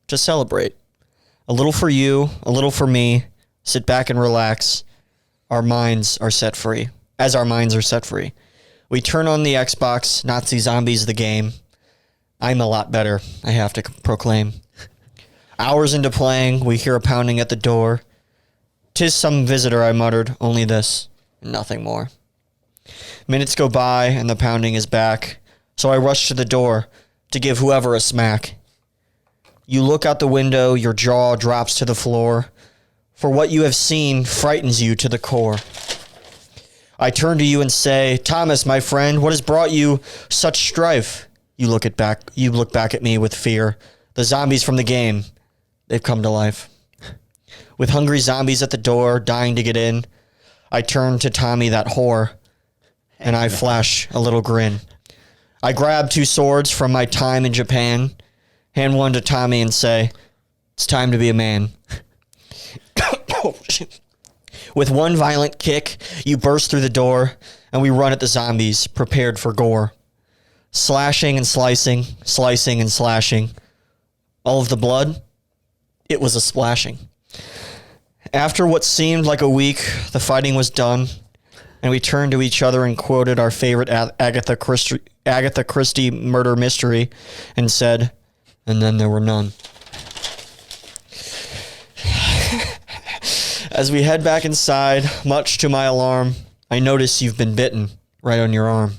to celebrate. A little for you, a little for me. Sit back and relax. Our minds are set free. As our minds are set free. We turn on the Xbox, Nazi Zombies the game. I'm a lot better, I have to proclaim. Hours into playing, we hear a pounding at the door. 'Tis some visitor, I muttered, only this, nothing more. Minutes go by, and the pounding is back, so I rush to the door to give whoever a smack. You look out the window, your jaw drops to the floor, for what you have seen frightens you to the core. I turn to you and say, Thomas, my friend, what has brought you such strife? You look back at me with fear. The zombies from the game, they've come to life. With hungry zombies at the door, dying to get in, I turn to Tommy, that whore, and I flash a little grin. I grab 2 swords from my time in Japan, hand one to Tommy and say, it's time to be a man. With one violent kick, you burst through the door, and we run at the zombies, prepared for gore. Slashing and slicing, slicing and slashing. All of the blood, it was a splashing. After what seemed like a week, the fighting was done, and we turned to each other and quoted our favorite Agatha Christie murder mystery and said, and then there were none. As we head back inside, much to my alarm, I notice you've been bitten right on your arm.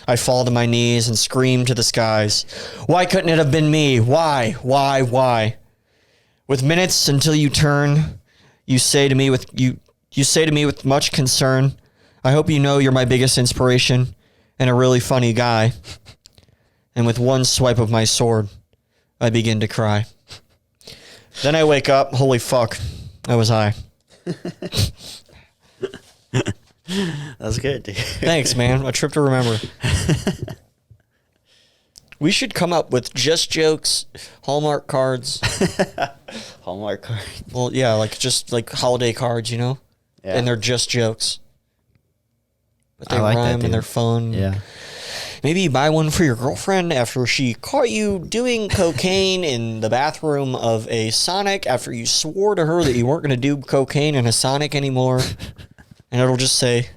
I fall to my knees and scream to the skies. Why couldn't it have been me? Why? With minutes until you turn, you say to me with much concern, I hope you know you're my biggest inspiration and a really funny guy. And with one swipe of my sword, I begin to cry. Then I wake up, holy fuck, that was I. That's good, dude. Thanks, man. A trip to remember. We should come up with just jokes, Hallmark cards. Hallmark card. Well, yeah, just like holiday cards, you know? Yeah. And they're just jokes. But they I like that, rhyme dude. and they're fun. Yeah. Maybe you buy one for your girlfriend after she caught you doing cocaine in the bathroom of a Sonic after you swore to her that you weren't going to do cocaine in a Sonic anymore. And it'll just say,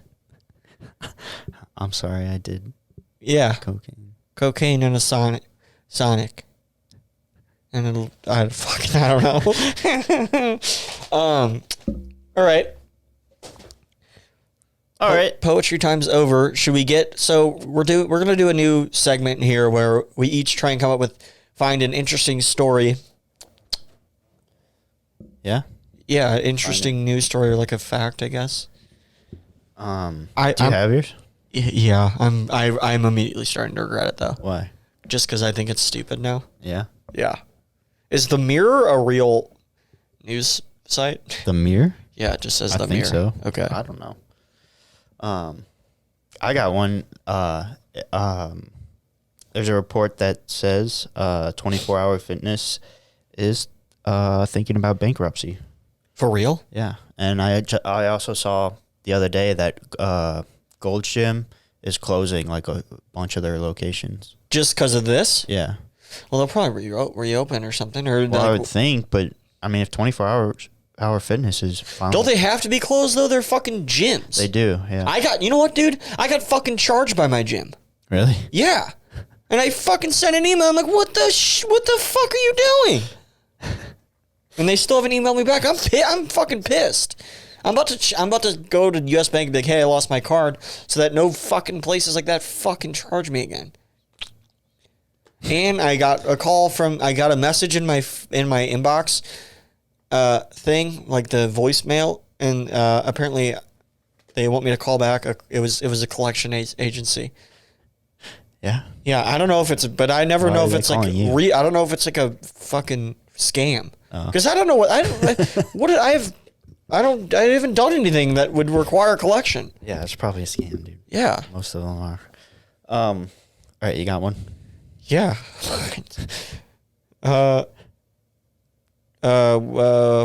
I'm sorry, I did yeah, cocaine. cocaine in a Sonic. And it'll, I don't know. All right. All right. Poetry time's over. Should we get, so we're going to do a new segment here where we each try and come up with, find an interesting story. Yeah. Yeah, interesting news story or like a fact, I guess. Do you have yours? Yeah, I'm immediately starting to regret it though. Why? Just because I think it's stupid now. Yeah. Yeah. Is The Mirror a real news site? The Mirror? Yeah, it just says I The think Mirror. so. Okay. I don't know. I got one. There's a report that says 24-hour fitness is thinking about bankruptcy. For real? Yeah, and I also saw the other day that Gold's Gym is closing like a bunch of their locations. Just because of this? Yeah. Well, they'll probably reopen or something. Or Well, I would think, but I mean, if 24-hour fitness is fine. Don't they have to be closed though? They're fucking gyms. They do, yeah. You know what, dude? I got fucking charged by my gym. Really? Yeah. And I fucking sent an email. I'm like, what the fuck are you doing? And they still haven't emailed me back. I'm fucking pissed. I'm about to go to US Bank and be like, hey, I lost my card, so that no fucking places like that fucking charge me again. And I got a message in my inbox thing, like the voicemail, and apparently they want me to call back. It was a collection agency. Yeah. Yeah, I don't know if it's, but I never Why know are if they it's like calling you? I don't know if it's like a fucking scam. Oh. Because I don't know what I haven't done anything that would require collection. Yeah, it's probably a scam, dude. Yeah. Most of them are. All right, you got one? Yeah.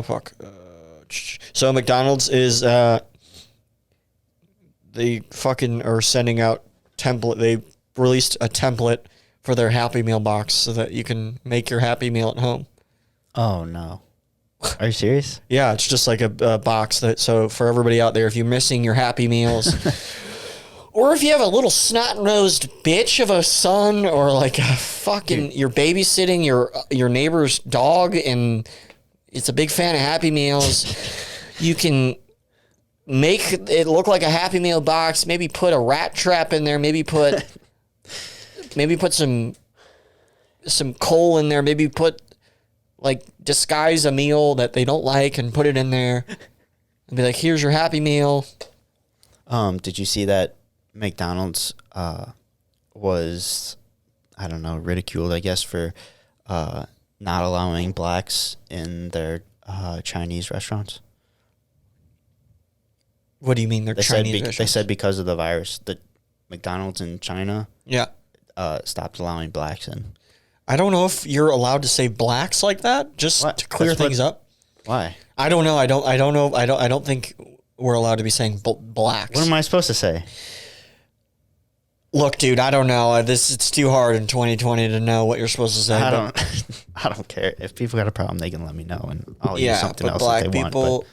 Fuck. So McDonald's is they fucking are sending out template. They released a template for their Happy Meal box so that you can make your Happy Meal at home. Oh, no. Are you serious? Yeah, it's just like a box that. So for everybody out there, if you're missing your Happy Meals, or if you have a little snot-nosed bitch of a son, or like a fucking you're babysitting your neighbor's dog and it's a big fan of Happy Meals, you can make it look like a Happy Meal box. Maybe put a rat trap in there. Maybe put some coal in there. Maybe put. Like, disguise a meal that they don't like and put it in there and be like, here's your Happy Meal. Did you see that McDonald's was, I don't know, ridiculed, I guess, for not allowing blacks in their Chinese restaurants? What do you mean they're Chinese restaurants? They said because of the virus, the McDonald's in China stopped allowing blacks in. I don't know if you're allowed to say blacks like that, just to clear things up. Why? I don't know. I don't know. I don't think we're allowed to be saying blacks. What am I supposed to say? Look, dude, I don't know. It's too hard in 2020 to know what you're supposed to say. I don't care. If people got a problem, they can let me know, and I'll use something else black that they people, want.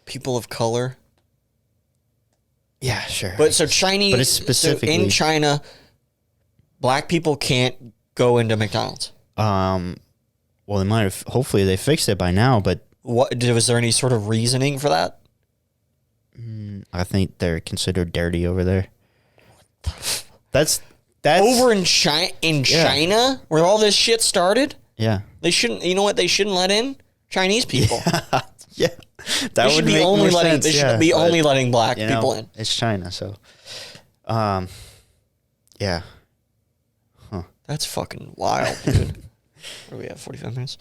people of color. Yeah, sure. But so Chinese, but it's specifically in China, black people can't go into McDonald's. Well, they might have. Hopefully, they fixed it by now. But was there any sort of reasoning for that? I think they're considered dirty over there. That's over in China. China, where all this shit started. Yeah, they shouldn't. You know what? They shouldn't let in Chinese people. Yeah, that would make more sense. They should be only letting black people in. It's China, so. Yeah. That's fucking wild, dude. Where are we at? 45 minutes?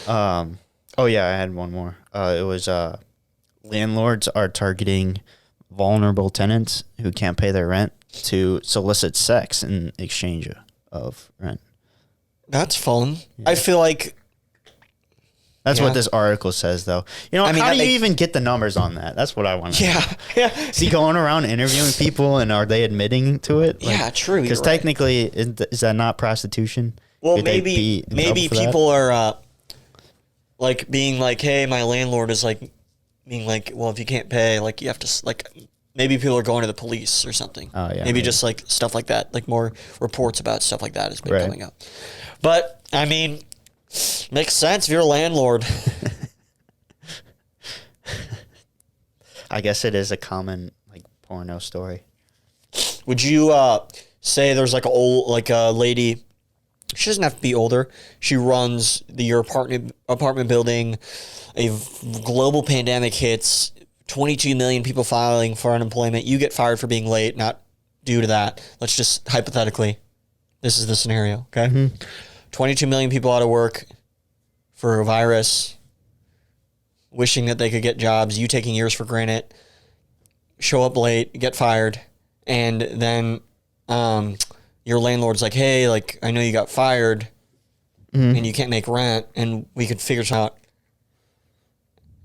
Oh, yeah, I had one more. It was landlords are targeting vulnerable tenants who can't pay their rent to solicit sex in exchange of rent. That's fun. Yeah. I feel like... That's what this article says, though. You know, how do you even get the numbers on that? That's what I want to know. Yeah. Is he going around interviewing people, and are they admitting to it? Yeah, true. Because technically, is that not prostitution? Well, maybe people are like being like, hey, my landlord is like being like, well, if you can't pay, like you have to like. Maybe people are going to the police or something. Oh yeah. Maybe just like stuff like that, like more reports about stuff like that has been coming up. But I mean. Makes sense if you're a landlord. I guess it is a common like porno story. Would you say there's like a lady? She doesn't have to be older. She runs your apartment building. A global pandemic hits. 22 million people filing for unemployment. You get fired for being late, not due to that. Let's just hypothetically. This is the scenario. Okay. Mm-hmm. 22 million people out of work for a virus, wishing that they could get jobs, you taking yours for granted, show up late, get fired, and then your landlord's like, hey, like, I know you got fired and you can't make rent, and we could figure something out.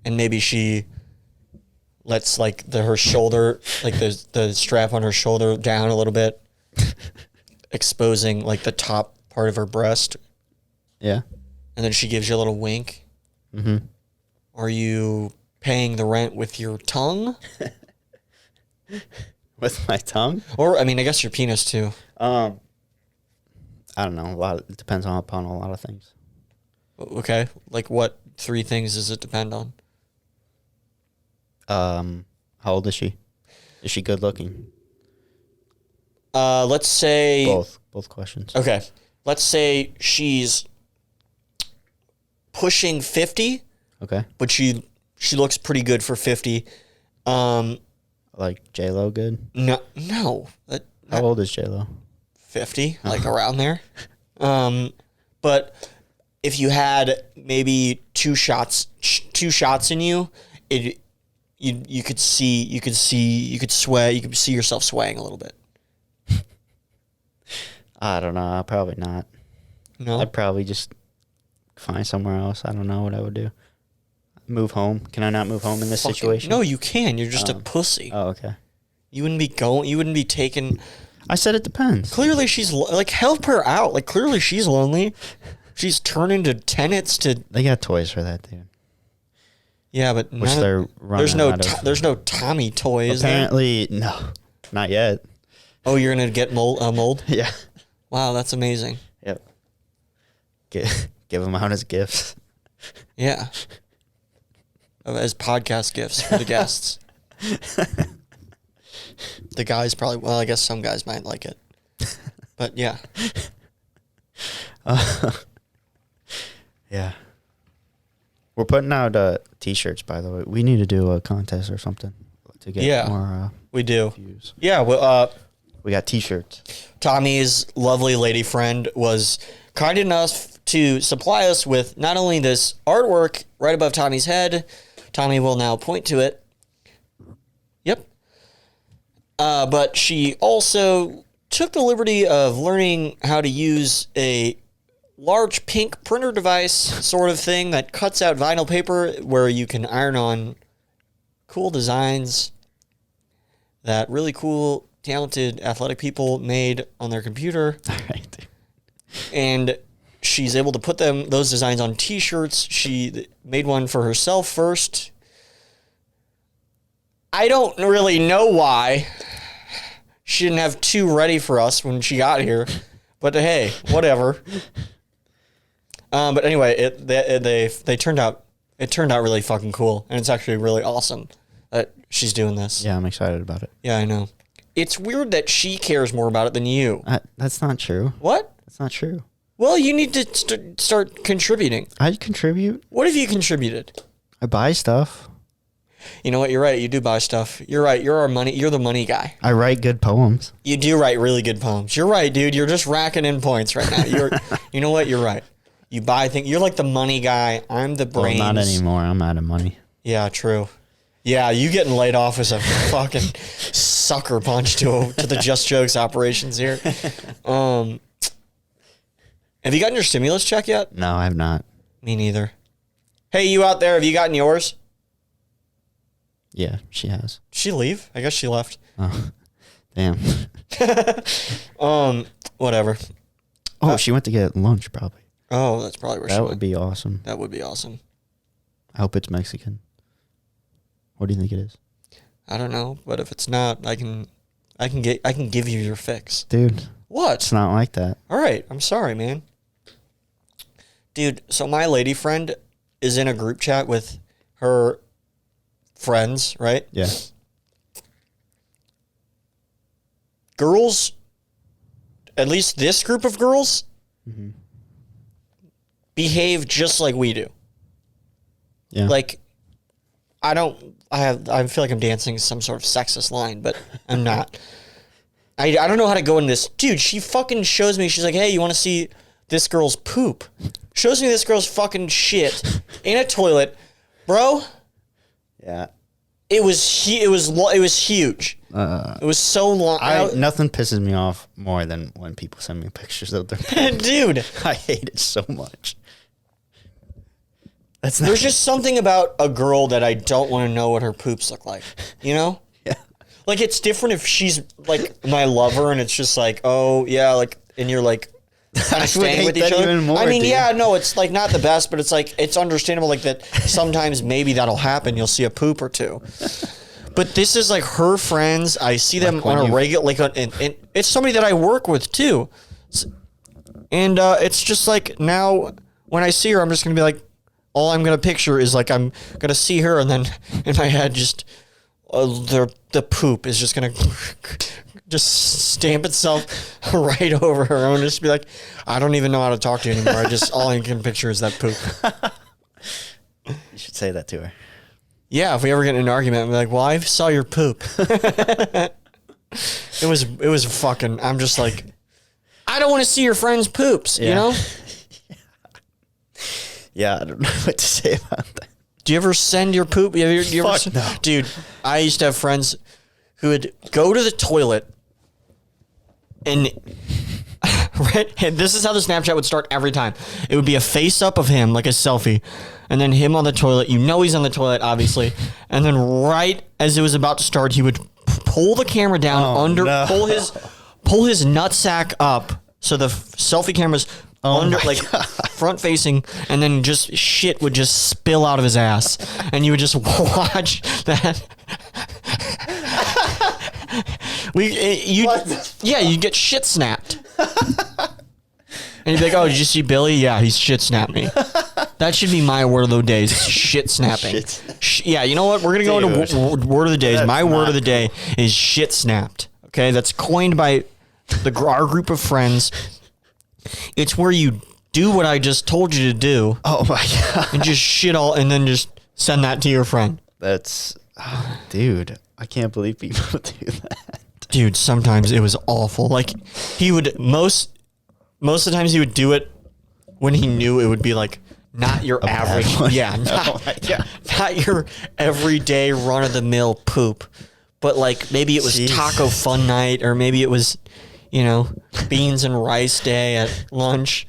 And maybe she lets like her shoulder, like the strap on her shoulder down a little bit, exposing like the top part of her breast. Yeah. And then she gives you a little wink. Mm-hmm. Are you paying the rent with your tongue? With my tongue? Or, I mean, I guess your penis too. I don't know. It depends upon a lot of things. Okay. Like what 3 things does it depend on? How old is she? Is she good looking? Let's say... Both questions. Okay. Let's say she's pushing 50. Okay. But she looks pretty good for 50. Like J-Lo good? No. How old is J-Lo? 50, like around there. But if you had maybe two shots in you, you could see yourself swaying a little bit. I don't know. Probably not. No. I'd probably just find somewhere else. I don't know what I would do. Move home. Can I not move home in this situation? No, you can. You're just a pussy. Oh, okay. You wouldn't be taking. I said it depends. Clearly, she's like, help her out. Like, clearly, she's lonely. She's turning to tenants to. They got toys for that, dude. Yeah, but Which they're running out of. There's no Tommy toy. Is there? Apparently, no, not yet. Oh, you're gonna get mold? Yeah. Wow, that's amazing. Yep. Give them out as gifts. Yeah. As podcast gifts for the guests. The guys probably. Well, I guess some guys might like it. But yeah. Yeah. We're putting out T-shirts, by the way. We need to do a contest or something to get more we do. views. Yeah. Well, We got T-shirts. Tommy's lovely lady friend was kind enough to supply us with not only this artwork right above Tommy's head. Tommy will now point to it. Yep. But she also took the liberty of learning how to use a large pink printer device sort of thing that cuts out vinyl paper where you can iron on cool designs that really cool, talented, athletic people made on their computer. All right. And she's able to put those designs on T-shirts. She made one for herself first. I don't really know why she didn't have two ready for us when she got here, but hey, whatever. But anyway, they turned out really fucking cool, and it's actually really awesome that she's doing this. Yeah, I'm excited about it. Yeah, I know. It's weird that she cares more about it than you. That's not true. What? That's not true. Well, you need to start contributing. I contribute. What have you contributed? I buy stuff. You know what? You're right. You do buy stuff. You're right. You're the money guy. I write good poems. You do write really good poems. You're right, dude. You're just racking in points right now. You know what? You're right. You buy things. You're like the money guy. I'm the brains. Well, not anymore. I'm out of money. Yeah, true. Yeah, you getting laid off is a fucking sucker punch to the Just Jokes operations here. Have you gotten your stimulus check yet? No, I have not. Me neither. Hey, you out there, have you gotten yours? Yeah, she has. Did she leave? I guess she left. Oh, damn. Whatever. Oh, she went to get lunch, probably. Oh, that's probably where she That went. would be awesome. That would be awesome. I hope it's Mexican. What do you think it is? I don't know, but if it's not, I can give you your fix. Dude, What? it's not like that. All right, I'm sorry, man. Dude, so my lady friend is in a group chat with her friends, right? Yeah. Girls, at least this group of girls, behave just like we do. Yeah. Like, I feel like I'm dancing some sort of sexist line, but I'm not. I don't know how to go in this. Dude, she fucking shows me, she's like, hey, you want to see this girl's poop? Shows me this girl's fucking shit in a toilet. Bro, Yeah. it was huge. It was so long. Nothing pisses me off more than when people send me pictures of their poop. Dude, I hate it so much. there's just something about a girl that I don't want to know what her poops look like. You know? Yeah. Like, it's different if she's, like, my lover and it's just like, oh, yeah, like, and you're, like, kind of staying with each other. More, I mean, dude. yeah, no, it's, like, not the best, but it's, like, it's understandable, like, that sometimes maybe that'll happen. You'll see a poop or two. But this is, like, her friends. I see them when on a regular, like, and it's somebody that I work with, too. And it's just, like, now, when I see her, I'm just going to be like, all I'm going to picture is, like, I'm going to see her, and then in my head, just the poop is just going to just stamp itself right over her. And just be like, I don't even know how to talk to you anymore. All I can picture is that poop. You should say that to her. Yeah, if we ever get in an argument, I'm like, well, I saw your poop. It was fucking, I'm just like, I don't want to see your friend's poops, you Yeah. know? Yeah, I don't know what to say about that. Do you ever send your poop? You ever Fuck send- no. Dude, I used to have friends who would go to the toilet and right, and this is how the Snapchat would start every time. It would be a face up of him, like a selfie, and then him on the toilet. You know he's on the toilet, obviously. And then right as it was about to start, he would pull the camera down pull his nutsack up so the selfie camera's under like front facing, and then just shit would just spill out of his ass, and you would just watch that. You get shit snapped. And you'd be like, oh, did you see Billy? Yeah, he's shit snapped me. That should be my word of the day, is shit snapping. Yeah, you know what? We're going to go into word of the day. My word of the day is shit snapped. Okay, that's coined by our group of friends. It's where you do what I just told you to do. Oh my God. And just shit all, and then just send that to your friend. That's, dude, I can't believe people do that. Dude, sometimes it was awful. Like, he would, most of the times he would do it when he knew it would be like, not your average, not your everyday run of the mill poop, but like maybe it was taco fun night, or maybe it was, you know, beans and rice day at lunch.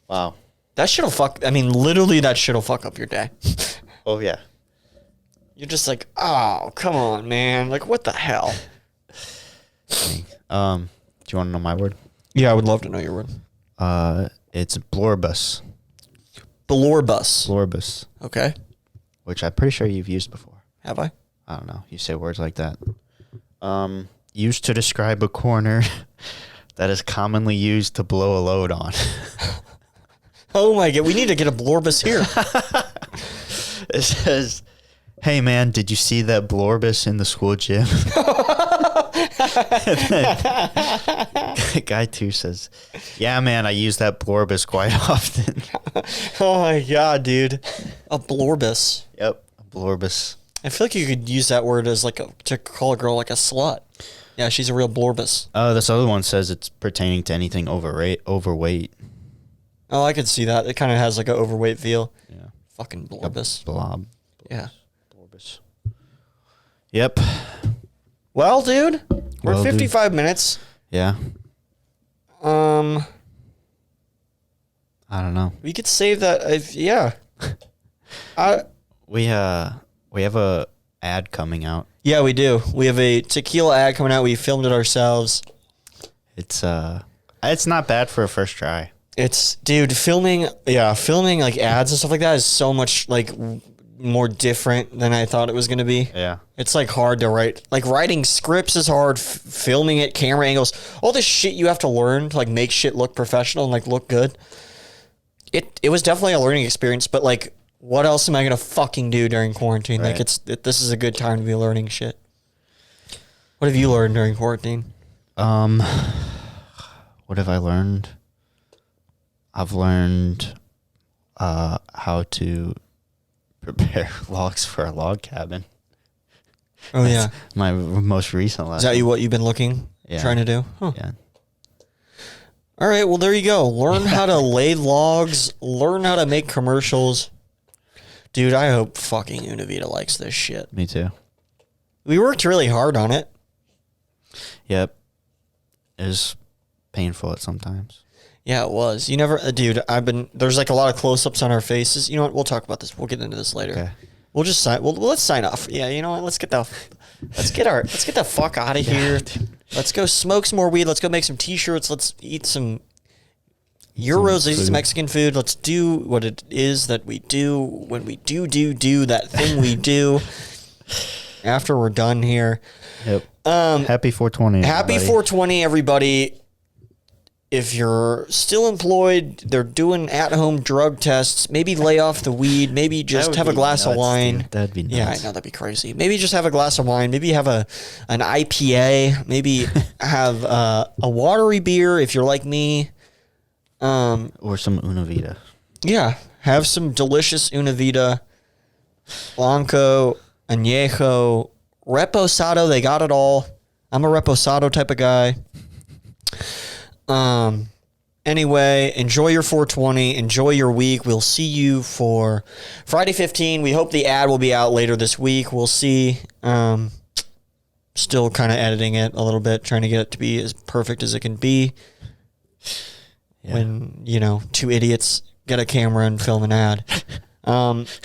Wow. That shit'll fuck. I mean, literally, that shit'll fuck up your day. Oh yeah. You're just like, oh, come on, man. Like, what the hell? Do you want to know my word? Yeah, I would love to know your word. It's blorbus. Blorbus. Blorbus, Okay. which I'm pretty sure you've used before. Have I? I don't know. You say words like that. Used to describe a corner that is commonly used to blow a load on. Oh my God. We need to get a blorbus here. It says, hey man, did you see that blorbus in the school gym? Guy 2 says, yeah man, I use that blorbus quite often. Oh my God, dude. A blorbus. Yep, a blorbus. I feel like you could use that word as like to call a girl like a slut. Yeah, she's a real blorbus. Oh, this other one says it's pertaining to anything overweight. Oh, I could see that. It kind of has like an overweight feel. Yeah. Fucking blorbus. Blob. Yeah. Blorbus. Yep. Well, dude, we're Well, 55 minutes. Yeah. I don't know. We could save that. Yeah. We have a ad coming out. Yeah, we do. We have a tequila ad coming out. We filmed it ourselves. It's not bad for a first try. It's, dude, filming like ads and stuff like that is so much like more different than I thought it was going to be. Yeah. It's like hard to write. Like writing scripts is hard, filming it, camera angles, all this shit you have to learn to like make shit look professional and like look good. It was definitely a learning experience, but like, what else am I going to fucking do during quarantine? Right. Like this is a good time to be learning shit. What have you learned during quarantine? What have I learned? I've learned how to prepare logs for a log cabin. Oh yeah. My most recent lesson. Is that what you've been trying to do? Huh. Yeah. All right, well there you go. Learn how to lay logs, learn how to make commercials. Dude, I hope fucking Univita likes this shit. Me too. We worked really hard on it. Yep. It was painful at sometimes. Yeah, it was. You never, dude, there's like a lot of close-ups on our faces. You know what? We'll talk about this. We'll get into this later. Okay. We'll just sign, let's sign off. Yeah, you know what? Let's get the fuck out of here. Let's go smoke some more weed. Let's go make some t-shirts. Let's eat some Euros, eat some Mexican food. Let's do what it is that we do when we do that thing we do after we're done here. Yep. Happy 420. Happy 420, everybody. If you're still employed, they're doing at-home drug tests. Maybe lay off the weed. Maybe just have a glass of wine. Dude. That'd be nuts. Yeah, I know, that'd be crazy. Maybe just have a glass of wine. Maybe have an IPA. Maybe have a watery beer if you're like me. Or some Univita. Yeah, have some delicious Univita, Blanco, Añejo, Reposado. They got it all. I'm a Reposado type of guy. Anyway, enjoy your 420. Enjoy your week. We'll see you for Friday 15. We hope the ad will be out later this week. We'll see. Still kind of editing it a little bit, trying to get it to be as perfect as it can be. Yeah. When, two idiots get a camera and film an ad.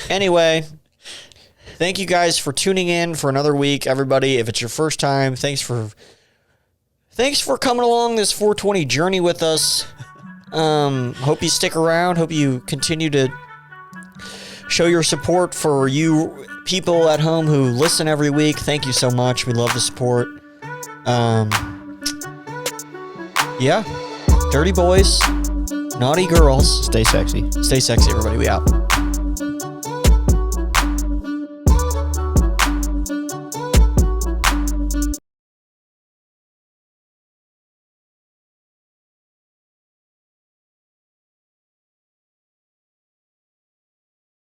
Anyway, thank you guys for tuning in for another week. Everybody, if it's your first time, thanks for coming along this 420 journey with us. Hope you stick around. Hope you continue to show your support for you people at home who listen every week. Thank you so much. We love the support. Yeah. Dirty boys, naughty girls. Stay sexy. Stay sexy, everybody. We out.